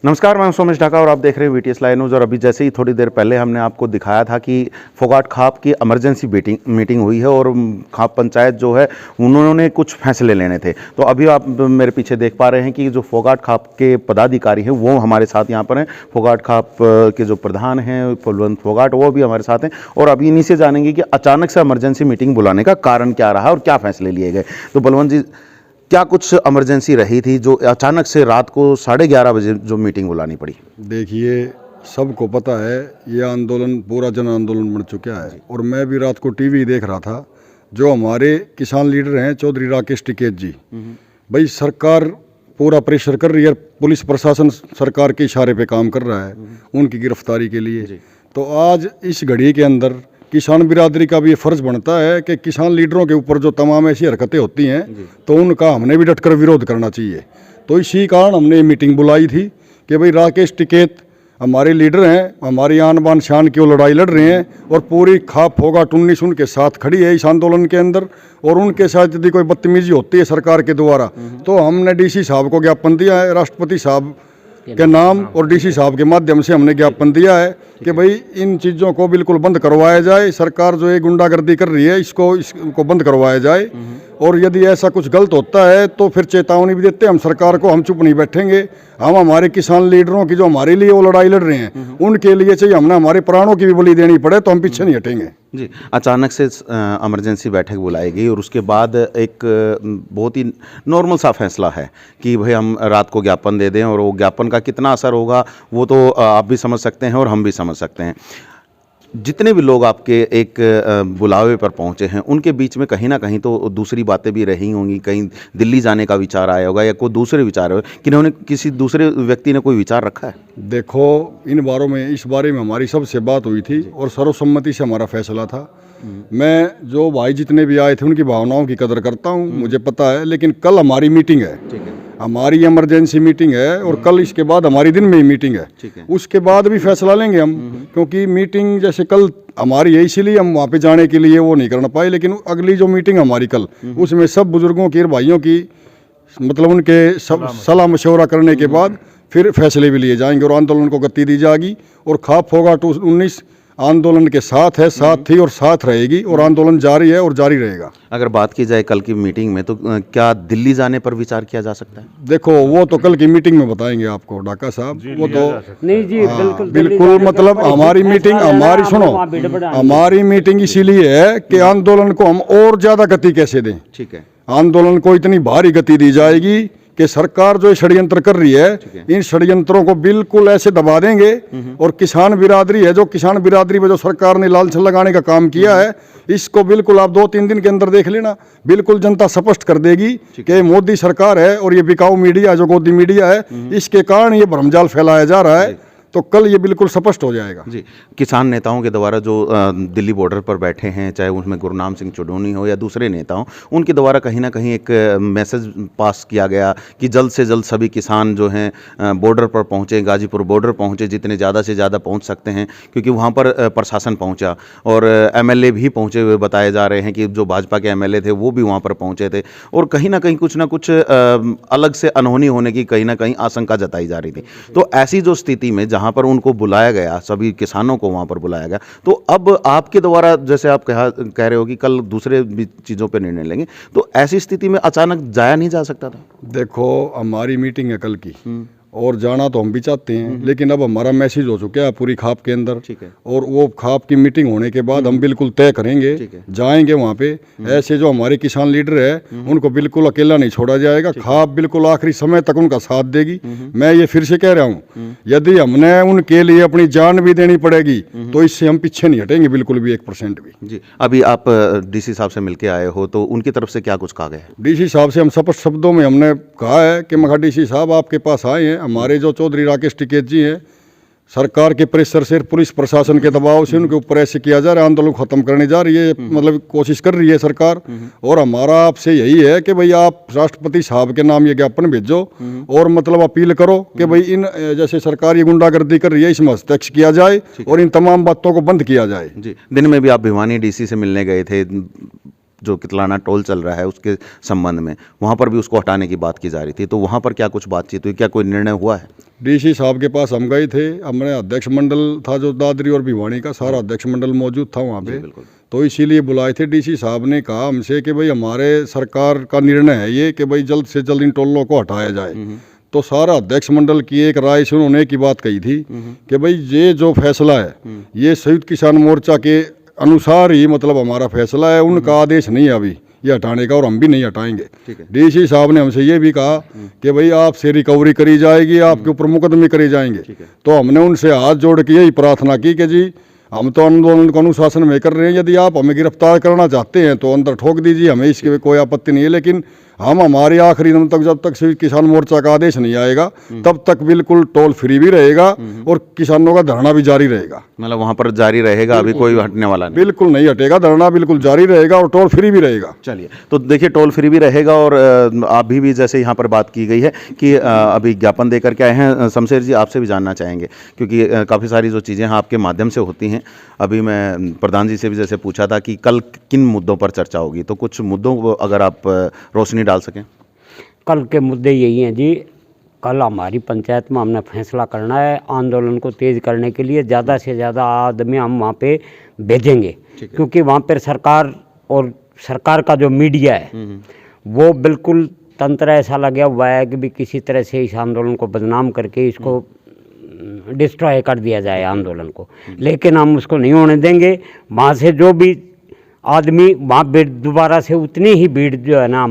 नमस्कार, मैं सोमेश ढाका और आप देख रहे हैं वीटीएस लाइव न्यूज़। और अभी जैसे ही थोड़ी देर पहले हमने आपको दिखाया था कि फोगाट खाप की इमरजेंसी मीटिंग हुई है और खाप पंचायत जो है उन्होंने कुछ फैसले लेने थे। तो अभी आप मेरे पीछे देख पा रहे हैं कि जो फोगाट खाप के पदाधिकारी हैं वो हमारे साथ यहाँ पर हैं। फोगाट खाप के जो प्रधान हैं बलवंत फोगाट, वो भी हमारे साथ हैं और अभी इन्हीं से जानेंगे कि अचानक से इमरजेंसी मीटिंग बुलाने का कारण क्या रहा और क्या फैसले लिए गए। तो बलवंत जी, क्या कुछ इमरजेंसी रही थी जो अचानक से रात को 11:30 बजे जो मीटिंग बुलानी पड़ी? देखिए, सबको पता है ये आंदोलन पूरा जन आंदोलन बन चुका है और मैं भी रात को टीवी देख रहा था। जो हमारे किसान लीडर हैं चौधरी राकेश टिकैत जी, भाई सरकार पूरा प्रेशर कर रही है, पुलिस प्रशासन सरकार के इशारे पे काम कर रहा है उनकी गिरफ्तारी के लिए। तो आज इस घड़ी के अंदर किसान बिरादरी का भी ये फर्ज बनता है कि किसान लीडरों के ऊपर जो तमाम ऐसी हरकतें होती हैं तो उनका हमने भी डटकर विरोध करना चाहिए। तो इसी कारण हमने ये मीटिंग बुलाई थी कि भाई राकेश टिकैत हमारे लीडर हैं, हमारी आन बान शान की वो लड़ाई लड़ रहे हैं और पूरी खाप फोगाट 19 उनके साथ खड़ी है इस आंदोलन के अंदर। और उनके साथ यदि कोई बदतमीजी होती है सरकार के द्वारा तो हमने डीसी साहब को ज्ञापन दिया है, राष्ट्रपति साहब के नाम और डीसी साहब के माध्यम से हमने ज्ञापन दिया है कि भाई इन चीज़ों को बिल्कुल बंद करवाया जाए। सरकार जो ये गुंडागर्दी कर रही है इसको बंद करवाया जाए और यदि ऐसा कुछ गलत होता है तो फिर चेतावनी भी देते हैं हम सरकार को। हम चुप नहीं बैठेंगे। हम हमारे किसान लीडरों की जो हमारे लिए वो लड़ाई लड़ रहे हैं उनके लिए चाहिए हमने हमारे प्राणों की भी बलि देनी पड़े तो हम पीछे नहीं हटेंगे जी। अचानक से इमरजेंसी बैठक बुलाई गई और उसके बाद एक बहुत ही नॉर्मल सा फैसला है कि भाई हम रात को ज्ञापन दे दें और वो ज्ञापन का कितना असर होगा वो तो आप भी समझ सकते हैं और हम भी समझ सकते हैं। जितने भी लोग आपके एक बुलावे पर पहुंचे हैं उनके बीच में कहीं ना कहीं तो दूसरी बातें भी रही होंगी। कहीं दिल्ली जाने का विचार आया होगा या कोई दूसरे विचार हो, किन्होंने किसी दूसरे व्यक्ति ने कोई विचार रखा है? देखो, इस बारे में हमारी सबसे बात हुई थी और सर्वसम्मति से हमारा फैसला था। मैं जो भाई जितने भी आए थे उनकी भावनाओं की कदर करता हूं, मुझे पता है। लेकिन कल हमारी मीटिंग है, हमारी इमरजेंसी मीटिंग है और कल इसके बाद हमारी दिन में ही मीटिंग है। उसके बाद भी फैसला लेंगे हम, क्योंकि मीटिंग जैसे कल हमारी है इसीलिए हम वहाँ पे जाने के लिए वो नहीं करना पाए। लेकिन अगली जो मीटिंग हमारी कल, उसमें सब बुजुर्गों की और भाइयों की मतलब उनके सब सलाह मशवरा करने के बाद फिर फैसले भी लिए जाएंगे और आंदोलन को गति दी जाएगी। और खाप फोगाट 19 आंदोलन के साथ है, साथ थी और साथ रहेगी और आंदोलन जारी है और जारी रहेगा। अगर बात की जाए कल की मीटिंग में तो क्या दिल्ली जाने पर विचार किया जा सकता है? देखो, वो तो कल की मीटिंग में बताएंगे आपको ढाका साहब। वो तो नहीं जी, बिल्कुल मतलब हमारी मीटिंग हमारी मीटिंग इसीलिए है कि आंदोलन को हम और ज्यादा गति कैसे दें। ठीक है, आंदोलन को इतनी भारी गति दी जाएगी कि सरकार जो षड्यंत्र कर रही है इन षड्यंत्रों को बिल्कुल ऐसे दबा देंगे। और किसान बिरादरी है, जो किसान बिरादरी में जो सरकार ने लालच लगाने का काम किया है, इसको बिल्कुल आप 2-3 दिन के अंदर देख लेना, बिल्कुल जनता स्पष्ट कर देगी कि मोदी सरकार है और ये बिकाऊ मीडिया जो गोदी मीडिया है इसके कारण ये भ्रमजाल फैलाया जा रहा है। तो कल ये बिल्कुल स्पष्ट हो जाएगा जी। किसान नेताओं के द्वारा जो दिल्ली बॉर्डर पर बैठे हैं, चाहे उसमें गुरनाम सिंह चुडोनी हो या दूसरे नेता हों, उनके द्वारा कहीं ना कहीं एक मैसेज पास किया गया कि जल्द से जल्द सभी किसान जो हैं बॉर्डर पर पहुँचे, गाजीपुर बॉर्डर पहुँचे, जितने ज़्यादा से ज़्यादा पहुँच सकते हैं, क्योंकि वहाँ पर प्रशासन पहुँचा और MLA भी पहुँचे हुए बताए जा रहे हैं कि जो भाजपा के MLA थे वो भी वहाँ पर पहुँचे थे और कहीं ना कहीं कुछ ना कुछ अलग से अनहोनी होने की कहीं ना कहीं आशंका जताई जा रही थी। तो ऐसी जो स्थिति में जहाँ पर उनको बुलाया गया, सभी किसानों को वहाँ पर बुलाया गया, तो अब आपके द्वारा जैसे आप कह रहे हो कि कल दूसरे भी चीज़ों पर निर्णय लेंगे, तो ऐसी स्थिति में अचानक जाया नहीं जा सकता था? देखो, हमारी मीटिंग है कल की और जाना तो हम भी चाहते हैं, लेकिन अब हमारा मैसेज हो चुका है पूरी खाप के अंदर। ठीक है। और वो खाप की मीटिंग होने के बाद हम बिल्कुल तय करेंगे, जाएंगे वहाँ पे। ऐसे जो हमारे किसान लीडर है उनको बिल्कुल अकेला नहीं छोड़ा जाएगा। खाप बिल्कुल आखिरी समय तक उनका साथ देगी। मैं ये फिर से कह रहा हूँ, यदि हमने उनके लिए अपनी जान भी देनी पड़ेगी तो इससे हम पीछे नहीं हटेंगे बिल्कुल भी, 1% भी। जी। अभी आप DC साहब से मिलके आए हो तो उनकी तरफ से क्या कुछ कहा गया है? DC साहब से हम स्पष्ट शब्दों में हमने कहा है कि मखा DC साहब आपके पास आए हैं, हमारे जो चौधरी राकेश टिकैत जी हैं, सरकार के प्रेशर से, पुलिस प्रशासन के दबाव से उनके ऊपर ऐसे किया जा रहा है, आंदोलन खत्म करने जा रही है, मतलब कोशिश कर रही है सरकार। और हमारा आपसे यही है कि भाई आप राष्ट्रपति साहब के नाम ये ज्ञापन भेजो और मतलब अपील करो कि भाई इन जैसे सरकार ये गुंडागर्दी कर रही है इसमें हस्तक्षेप किया जाए और इन तमाम बातों को बंद किया जाए। जी। दिन में भी आप भिवानी DC से मिलने गए थे, जो कितलाना टोल चल रहा है उसके संबंध में, वहाँ पर भी उसको हटाने की बात की जा रही थी, तो वहाँ पर क्या कुछ बातचीत हुई, क्या कोई निर्णय हुआ है? डीसी साहब के पास हम गए थे। हमने अध्यक्ष मंडल था जो दादरी और भिवानी का, सारा अध्यक्ष मंडल मौजूद था वहाँ पे, तो इसीलिए बुलाए थे। डीसी साहब ने कहा हमसे कि भाई हमारे सरकार का निर्णय है ये कि भाई जल्द से जल्द इन टोलों को हटाया जाए। तो सारा अध्यक्ष मंडल की एक राय से उन्होंने एक ही बात कही थी कि भाई ये जो फैसला है ये संयुक्त किसान मोर्चा के अनुसार ही मतलब हमारा फैसला है, उनका आदेश नहीं है अभी ये हटाने का, और हम भी नहीं हटाएंगे। डीसी साहब ने हमसे ये भी कहा कि भाई आपसे रिकवरी करी जाएगी, आपके ऊपर मुकदमे करे जाएंगे। तो हमने उनसे हाथ जोड़ के यही प्रार्थना की कि जी हम तो आंदोलन को अनुशासन में कर रहे हैं, यदि आप हमें गिरफ्तार करना चाहते हैं तो अंदर ठोक दीजिए, हमें इसकी कोई आपत्ति नहीं है, लेकिन हम हमारे आखिरी दम तक जब तक संयुक्त किसान मोर्चा का आदेश नहीं आएगा तब तक बिल्कुल टोल फ्री भी रहेगा और किसानों का धरना भी जारी रहेगा। मतलब वहाँ पर जारी रहेगा, अभी कोई हटने वाला नहीं? बिल्कुल नहीं हटेगा, धरना बिल्कुल जारी रहेगा और टोल फ्री भी रहेगा। चलिए, तो देखिए टोल फ्री भी रहेगा और अभी भी जैसे यहाँ पर बात की गई है कि अभी ज्ञापन देकर के आए हैं। शमशेर जी, आपसे भी जानना चाहेंगे क्योंकि काफ़ी सारी जो चीज़ें आपके माध्यम से होती हैं। अभी मैं प्रधान जी से भी जैसे पूछा था कि कल किन मुद्दों पर चर्चा होगी, तो कुछ मुद्दों को अगर आप रोशनी डाल सकें। कल के मुद्दे यही हैं जी, कल हमारी पंचायत में हमने फैसला करना है आंदोलन को तेज़ करने के लिए। ज़्यादा से ज़्यादा आदमी हम वहाँ पे भेजेंगे, क्योंकि वहाँ पर सरकार और सरकार का जो मीडिया है वो बिल्कुल तंत्र ऐसा लगा हुआ है कि भी किसी तरह से इस आंदोलन को बदनाम करके इसको डिस्ट्रॉय कर दिया जाए आंदोलन को, लेकिन हम उसको नहीं होने देंगे। वहाँ से जो भी आदमी वहाँ भीड़ दोबारा से उतनी ही भीड़ जो है ना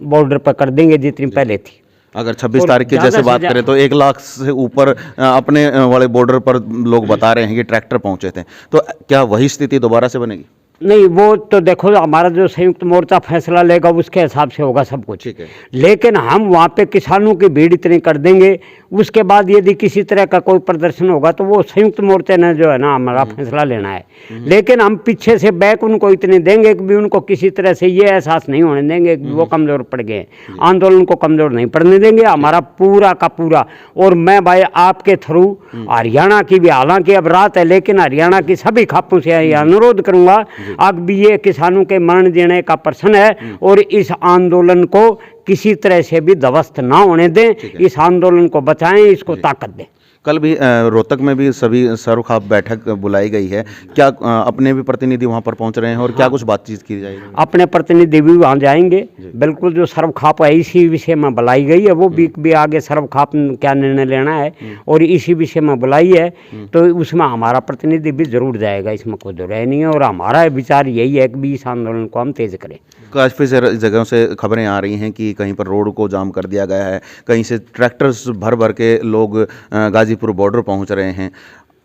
बॉर्डर पर कर देंगे जितनी पहले थी। अगर 26 तारीख की जैसे बात करें तो 1 लाख से ऊपर अपने वाले बॉर्डर पर लोग बता रहे हैं कि ट्रैक्टर पहुंचे थे, तो क्या वही स्थिति दोबारा से बनेगी? नहीं, वो तो देखो हमारा जो संयुक्त मोर्चा फैसला लेगा उसके हिसाब से होगा सब कुछ, ठीक है। लेकिन हम वहाँ पे किसानों की भीड़ इतनी कर देंगे, उसके बाद यदि किसी तरह का कोई प्रदर्शन होगा तो वो संयुक्त मोर्चे ने जो है ना हमारा फैसला लेना है। लेकिन हम पीछे से बैक उनको इतने देंगे कि भी उनको किसी तरह से ये एहसास नहीं होने देंगे कि वो कमज़ोर पड़ गए। आंदोलन को कमज़ोर नहीं पड़ने देंगे, हमारा पूरा का पूरा। और मैं भाई आपके थ्रू हरियाणा की भी, हालांकि अब रात है, लेकिन हरियाणा की सभी खापों से यह अनुरोध करूँगा, अब भी ये किसानों के मरण देने का प्रश्न है और इस आंदोलन को किसी तरह से भी ध्वस्त ना होने दें, इस आंदोलन को बचाएं, इसको ताकत दें। कल भी रोहतक में भी सभी सर्वखाप बैठक बुलाई गई है, क्या अपने भी प्रतिनिधि वहां पर पहुंच रहे हैं और क्या कुछ बातचीत की जाएगी? अपने प्रतिनिधि भी वहाँ जाएंगे, बिल्कुल। जो सर्वखाप है इसी विषय में बुलाई गई है, वो भी आगे सर्वखाप क्या निर्णय लेना है और इसी विषय में बुलाई है, तो उसमें हमारा प्रतिनिधि भी जरूर जाएगा, इसमें कोई दो राय नहीं है। और हमारा विचार यही है कि भी इस आंदोलन को हम तेज करें। काफ़ी जगहों से खबरें आ रही हैं कि कहीं पर रोड को जाम कर दिया गया है, कहीं से ट्रैक्टर्स भर भर के लोग गाजीपुर बॉर्डर पहुंच रहे हैं।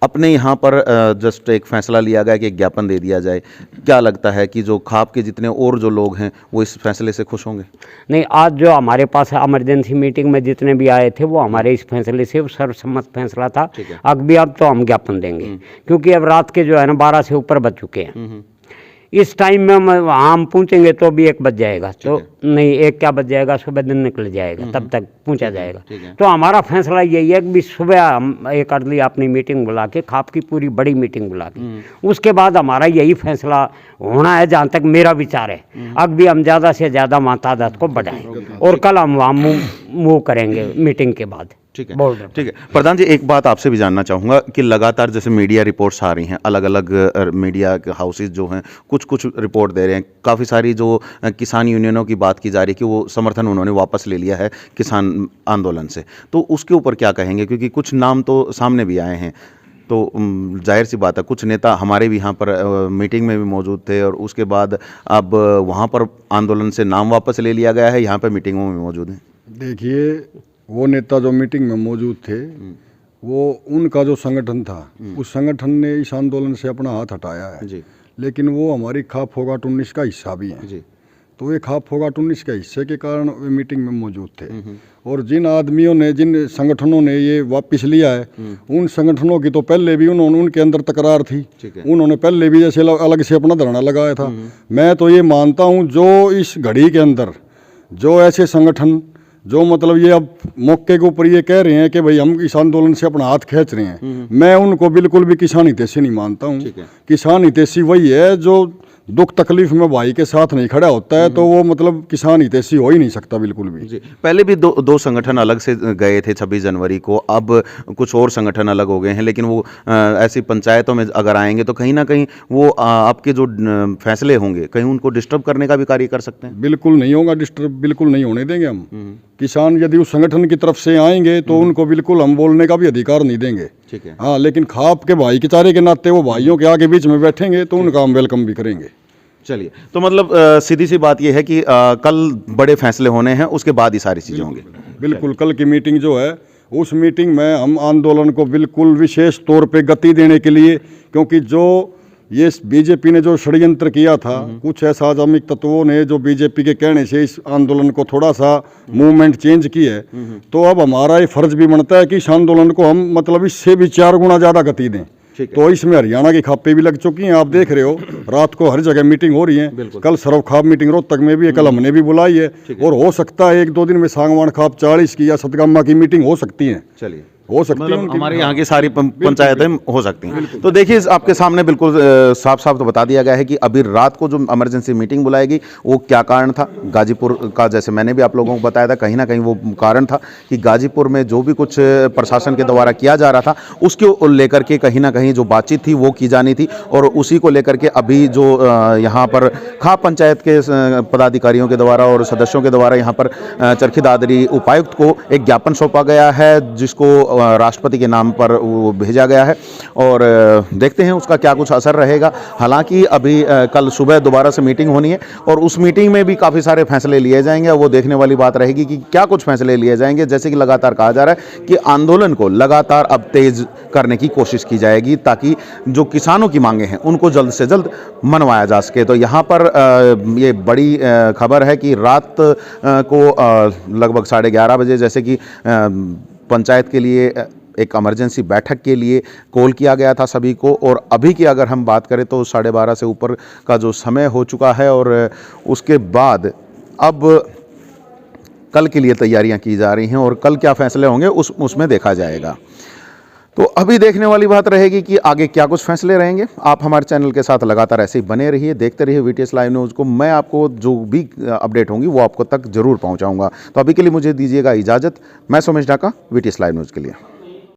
अपने यहाँ पर जस्ट एक फैसला लिया गया कि एक ज्ञापन दे दिया जाए। क्या लगता है कि जो खाप के जितने और जो लोग हैं वो इस फैसले से खुश होंगे? नहीं, आज जो हमारे पास इमरजेंसी मीटिंग में जितने भी आए थे वो हमारे इस फैसले से सर्वसम्मत फैसला था। अब तो हम ज्ञापन देंगे, क्योंकि अब रात के जो है ना 12 से ऊपर बज चुके हैं। इस टाइम में हम पहुँचेंगे तो भी 1 बज जाएगा, तो नहीं 1 क्या बज जाएगा, सुबह दिन निकल जाएगा, तब तक पहुँचा जाएगा। तो हमारा फैसला यही है कि भी सुबह हम एक अर्ली अपनी मीटिंग बुला के, खाप की पूरी बड़ी मीटिंग बुला के, उसके बाद हमारा यही फैसला होना है, जहाँ तक मेरा विचार है। अब भी हम ज़्यादा से ज़्यादा वहाँ तादाद को बढ़ाएं और कल हम वहाँ मूव करेंगे मीटिंग के बाद। ठीक है, ठीक है। प्रधान जी, एक बात आपसे भी जानना चाहूँगा कि लगातार जैसे मीडिया रिपोर्ट्स आ रही हैं, अलग अलग मीडिया हाउसेज जो हैं कुछ रिपोर्ट दे रहे हैं। काफ़ी सारी जो किसान यूनियनों की बात की जा रही है कि वो समर्थन उन्होंने वापस ले लिया है किसान आंदोलन से, तो उसके ऊपर क्या कहेंगे? क्योंकि कुछ नाम तो सामने भी आए हैं, तो जाहिर सी बात है कुछ नेता हमारे भी यहाँ पर मीटिंग में भी मौजूद थे और उसके बाद अब वहाँ पर आंदोलन से नाम वापस ले लिया गया है, यहाँ पर मीटिंगों में मौजूद हैं। देखिए, वो नेता जो मीटिंग में मौजूद थे वो उनका जो संगठन था उस संगठन ने इस आंदोलन से अपना हाथ हटाया है जी। लेकिन वो हमारी खाप फोगाट 19 का हिस्सा भी है जी। तो ये खाप फोगाट 19 के हिस्से के कारण वे मीटिंग में मौजूद थे। और जिन आदमियों ने, जिन संगठनों ने ये वापस लिया है, उन संगठनों की तो पहले भी उनके अंदर तकरार थी, उन्होंने पहले भी जैसे अलग से अपना धरना लगाया था। मैं तो ये मानता हूँ जो इस घड़ी के अंदर जो ऐसे संगठन जो मतलब ये अब मौके के ऊपर ये कह रहे हैं कि भाई हम इस आंदोलन से अपना हाथ खींच रहे हैं, मैं उनको बिल्कुल भी किसान हितैषी नहीं मानता हूँ। किसान हितैषी वही है जो दुख तकलीफ में भाई के साथ नहीं खड़ा होता है तो वो मतलब किसान हितैषी हो ही नहीं सकता बिल्कुल भी। जी, पहले भी दो संगठन अलग से गए थे 26 जनवरी को, अब कुछ और संगठन अलग हो गए हैं, लेकिन वो ऐसी पंचायतों में अगर आएंगे तो कहीं ना कहीं वो आपके जो फैसले होंगे कहीं उनको डिस्टर्ब करने का भी कार्य कर सकते हैं। बिल्कुल नहीं होगा डिस्टर्ब, बिल्कुल नहीं होने देंगे हम। किसान यदि उस संगठन की तरफ से आएंगे तो उनको बिल्कुल हम बोलने का भी अधिकार नहीं देंगे। ठीक है। हाँ, लेकिन खाप के भाई के चारे के नाते वो भाइयों के आगे बीच में बैठेंगे तो उनका हम वेलकम भी करेंगे। चलिए, तो मतलब सीधी सी बात यह है कि कल बड़े फैसले होने हैं, उसके बाद ही सारी चीज़ें होंगी। बिल्कुल, कल की मीटिंग जो है उस मीटिंग में हम आंदोलन को बिल्कुल विशेष तौर पे गति देने के लिए, क्योंकि जो ये बीजेपी ने जो षड्यंत्र किया था, कुछ असामाजिक तत्वों ने जो बीजेपी के कहने से इस आंदोलन को थोड़ा सा मूवमेंट चेंज की है, तो अब हमारा ये फर्ज भी बनता है कि इस आंदोलन को हम मतलब इससे भी 4 गुना ज़्यादा गति दें। तो इसमें हरियाणा की खापें भी लग चुकी हैं, आप देख रहे हो रात को हर जगह मीटिंग हो रही है। कल सरव खाप मीटिंग रोहतक में भी है, कल हमने भी बुलाई है, और हो सकता है 1-2 दिन में सांगवान खाप 40 की या सतगामा की मीटिंग हो सकती है। चलिए, हो सकती है, मतलब हमारे यहाँ की सारी पंचायतें हो सकती हैं। तो देखिए, आपके सामने बिल्कुल साफ साफ तो बता दिया गया है कि अभी रात को जो इमरजेंसी मीटिंग बुलाएगी वो क्या कारण था। गाजीपुर का, जैसे मैंने भी आप लोगों को बताया था, कहीं ना कहीं वो कारण था कि गाजीपुर में जो भी कुछ प्रशासन के द्वारा किया जा रहा था उसको लेकर के कहीं ना कहीं जो बातचीत थी वो की जानी थी, और उसी को लेकर के अभी जो यहाँ पर खाप पंचायत के पदाधिकारियों के द्वारा और सदस्यों के द्वारा यहाँ पर चरखी दादरी उपायुक्त को एक ज्ञापन सौंपा गया है, जिसको राष्ट्रपति के नाम पर वो भेजा गया है, और देखते हैं उसका क्या कुछ असर रहेगा। हालांकि अभी कल सुबह दोबारा से मीटिंग होनी है और उस मीटिंग में भी काफ़ी सारे फैसले लिए जाएंगे, वो देखने वाली बात रहेगी कि क्या कुछ फैसले लिए जाएंगे। जैसे कि लगातार कहा जा रहा है कि आंदोलन को लगातार अब तेज करने की कोशिश की जाएगी ताकि जो किसानों की मांगे हैं उनको जल्द से जल्द मनवाया जा सके। तो यहाँ पर ये बड़ी खबर है कि रात को लगभग 11:30 बजे, जैसे कि पंचायत के लिए एक इमरजेंसी बैठक के लिए कॉल किया गया था सभी को, और अभी की अगर हम बात करें तो 12:30 से ऊपर का जो समय हो चुका है, और उसके बाद अब कल के लिए तैयारियां की जा रही हैं, और कल क्या फैसले होंगे उसमें देखा जाएगा। तो अभी देखने वाली बात रहेगी कि आगे क्या कुछ फैसले रहेंगे। आप हमारे चैनल के साथ लगातार ऐसे ही बने रहिए, देखते रहिए VTS लाइव न्यूज़ को। मैं आपको जो भी अपडेट होंगी वो आपको तक जरूर पहुंचाऊंगा। तो अभी के लिए मुझे दीजिएगा इजाज़त। मैं Somesh Dhaka, VTS live news के लिए।